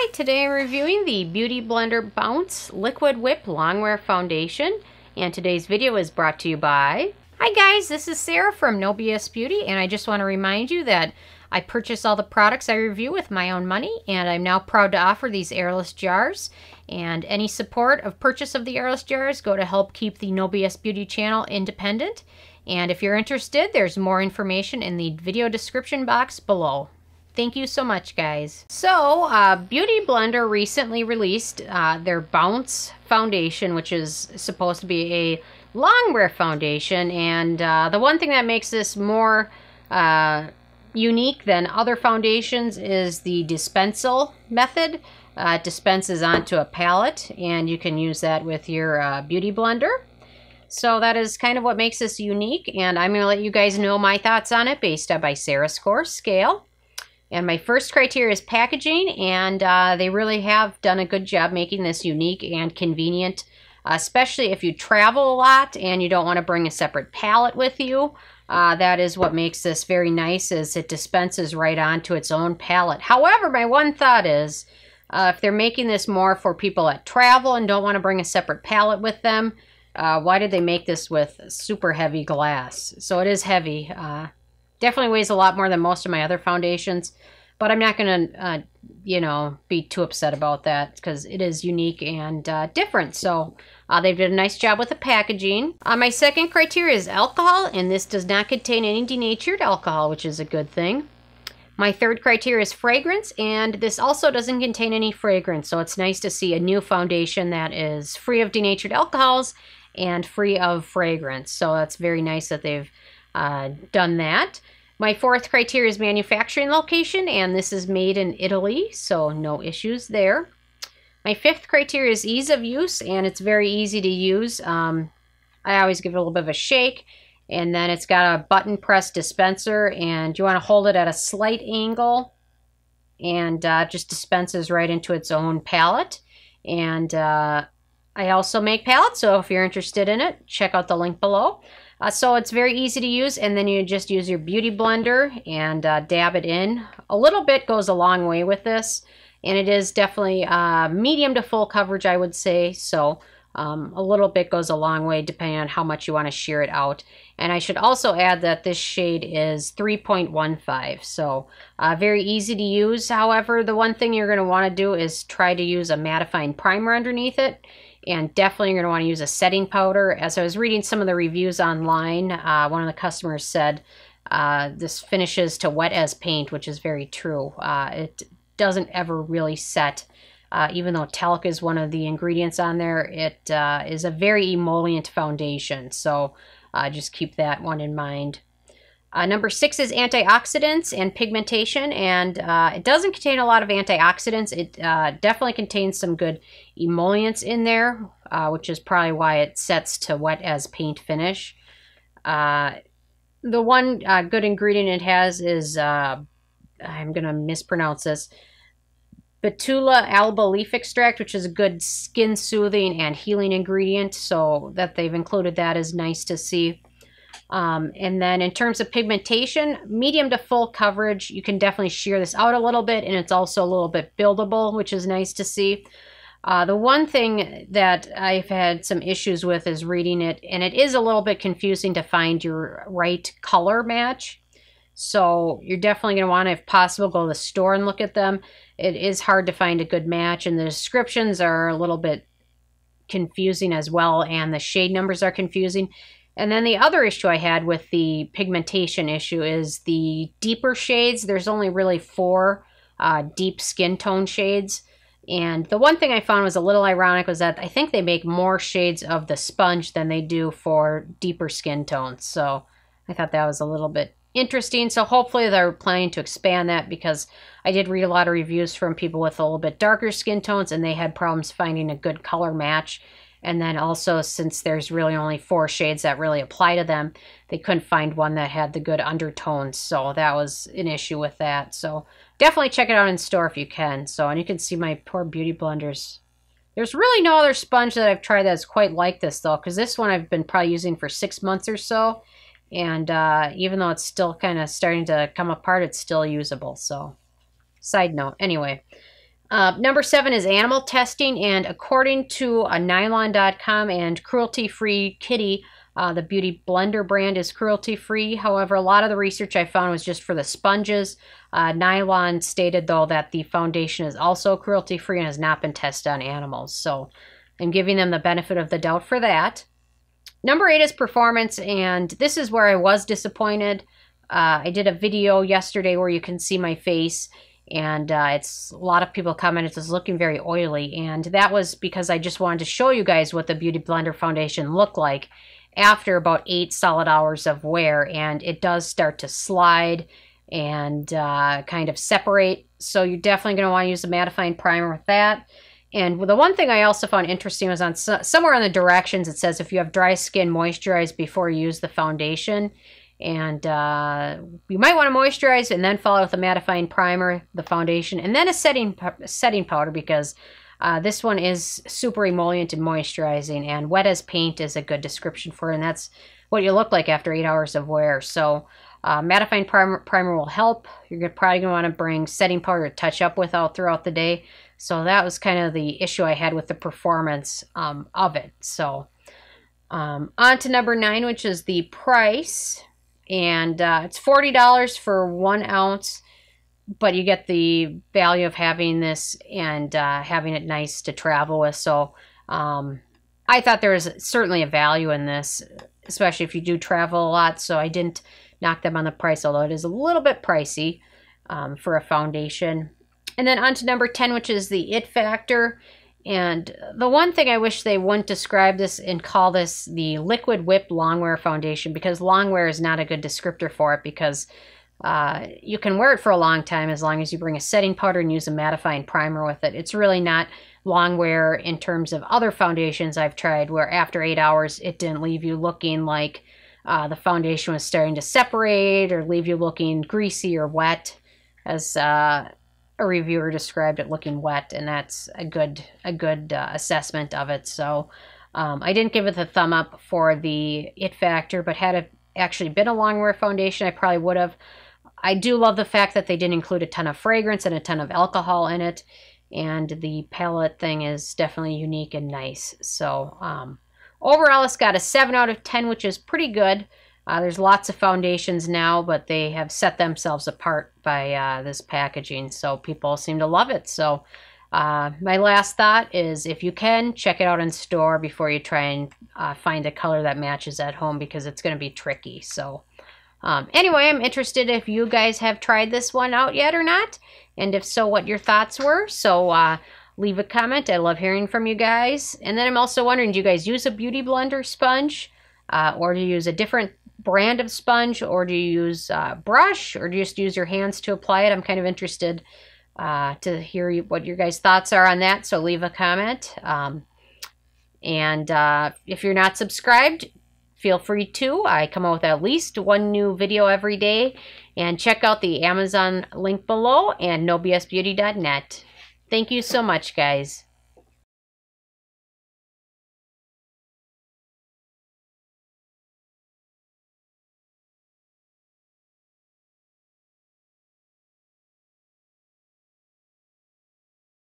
Hi, today I'm reviewing the Beauty Blender Bounce Liquid Whip Longwear Foundation, and today's video is brought to you by... Hi guys, this is Sarah from No BS Beauty, and I just want to remind you that I purchase all the products I review with my own money, and I'm now proud to offer these airless jars. And any support of purchase of the airless jars go to help keep the No BS Beauty channel independent. And if you're interested, there's more information in the video description box below. Thank you so much, guys. So, Beauty Blender recently released their Bounce Foundation, which is supposed to be a longwear foundation. And the one thing that makes this more unique than other foundations is the dispensal method. It dispenses onto a palette, and you can use that with your Beauty Blender. So that is kind of what makes this unique, and I'm going to let you guys know my thoughts on it based on by Sarah Score scale. And my first criteria is packaging, and they really have done a good job making this unique and convenient, especially if you travel a lot and you don't want to bring a separate palette with you. That is what makes this very nice, is it dispenses right onto its own palette. However, my one thought is, if they're making this more for people that travel and don't want to bring a separate palette with them, why did they make this with super heavy glass? So it is heavy. Definitely weighs a lot more than most of my other foundations, but I'm not going to, you know, be too upset about that because it is unique and different. So they did a nice job with the packaging. My second criteria is alcohol, and this does not contain any denatured alcohol, which is a good thing. My third criteria is fragrance, and this also doesn't contain any fragrance, so it's nice to see a new foundation that is free of denatured alcohols and free of fragrance. So that's very nice that they've done that. My fourth criteria is manufacturing location, and this is made in Italy, so no issues there. My fifth criteria is ease of use, and it's very easy to use. I always give it a little bit of a shake, and then it's got a button press dispenser, and you want to hold it at a slight angle, and just dispenses right into its own palette. And I also make palettes, so if you're interested in it, check out the link below. So it's very easy to use, and then you just use your Beauty Blender and dab it in. A little bit goes a long way with this, and it is definitely medium to full coverage, I would say. So a little bit goes a long way depending on how much you want to shear it out. And I should also add that this shade is 3.15, so very easy to use. However, the one thing you're going to want to do is try to use a mattifying primer underneath it. And definitely you're going to want to use a setting powder. As I was reading some of the reviews online, one of the customers said this finishes to wet as paint, which is very true. It doesn't ever really set. Even though talc is one of the ingredients on there, it is a very emollient foundation. So just keep that one in mind. Number 6 is antioxidants and pigmentation, and it doesn't contain a lot of antioxidants. It definitely contains some good emollients in there, which is probably why it sets to wet as paint finish. The one good ingredient it has is, I'm going to mispronounce this, Betula alba leaf extract, which is a good skin soothing and healing ingredient, so that they've included that is nice to see. And then in terms of pigmentation, medium to full coverage, you can definitely shear this out a little bit, and it's also a little bit buildable, which is nice to see. The one thing that I've had some issues with is reading it, and it is a little bit confusing to find your right color match. So you're definitely going to want to, if possible, go to the store and look at them. It is hard to find a good match, and the descriptions are a little bit confusing as well, and the shade numbers are confusing. And then the other issue I had with the pigmentation issue is the deeper shades. There's only really 4 deep skin tone shades. And the one thing I found was a little ironic was that I think they make more shades of the sponge than they do for deeper skin tones. So I thought that was a little bit interesting. So hopefully they're planning to expand that, because I did read a lot of reviews from people with a little bit darker skin tones, and they had problems finding a good color match. And then also, since there's really only 4 shades that really apply to them, they couldn't find one that had the good undertones. So that was an issue with that. So definitely check it out in store if you can. So, and you can see my poor Beauty Blenders. There's really no other sponge that I've tried that's quite like this, though, because this one I've been probably using for 6 months or so. And even though it's still kind of starting to come apart, it's still usable. So, side note. Anyway. Number 7 is animal testing, and according to nylon.com and Cruelty Free Kitty, the BeautyBlender brand is cruelty-free. However, a lot of the research I found was just for the sponges. Nylon stated, though, that the foundation is also cruelty-free and has not been tested on animals. So I'm giving them the benefit of the doubt for that. Number 8 is performance, and this is where I was disappointed. I did a video yesterday where you can see my face, and it's a lot of people commented it's looking very oily, and that was because I just wanted to show you guys what the BeautyBlender foundation looked like after about 8 solid hours of wear, and it does start to slide and kind of separate. So you're definitely going to want to use a mattifying primer with that. And the one thing I also found interesting was on somewhere on the directions it says if you have dry skin, moisturize before you use the foundation. And you might want to moisturize and then follow with a mattifying primer, the foundation, and then a setting powder, because this one is super emollient and moisturizing, and wet as paint is a good description for it, and that's what you look like after 8 hours of wear. So mattifying primer will help. You're probably going to want to bring setting powder to touch up with throughout the day. So that was kind of the issue I had with the performance of it. So on to number 9, which is the price. And it's $40 for 1 ounce, but you get the value of having this and having it nice to travel with. So I thought there was certainly a value in this, especially if you do travel a lot. So I didn't knock them on the price, although it is a little bit pricey for a foundation. And then on to number 10, which is the It Factor. And the one thing I wish they wouldn't describe this and call this the Liquid Whip Longwear Foundation, because longwear is not a good descriptor for it, because you can wear it for a long time as long as you bring a setting powder and use a mattifying primer with it. It's really not longwear in terms of other foundations I've tried where after 8 hours it didn't leave you looking like the foundation was starting to separate or leave you looking greasy or wet, as a reviewer described it looking wet, and that's a good assessment of it. So I didn't give it the thumb up for the It Factor, but had it actually been a longwear foundation, I probably would have. I do love the fact that they didn't include a ton of fragrance and a ton of alcohol in it, and the palette thing is definitely unique and nice. So overall, it's got a 7 out of 10, which is pretty good. There's lots of foundations now, but they have set themselves apart by this packaging, so people seem to love it. So my last thought is, if you can, check it out in store before you try and find a color that matches at home, because it's going to be tricky. So anyway, I'm interested if you guys have tried this one out yet or not, and if so, what your thoughts were. So leave a comment. I love hearing from you guys. And then I'm also wondering, do you guys use a BeautyBlender sponge, or do you use a different brand of sponge, or do you use brush, or do you just use your hands to apply it? I'm kind of interested to hear what your guys' thoughts are on that, so leave a comment. And if you're not subscribed, feel free to. I come out with at least 1 new video every day. And check out the Amazon link below and nobsbeauty.net. Thank you so much, guys.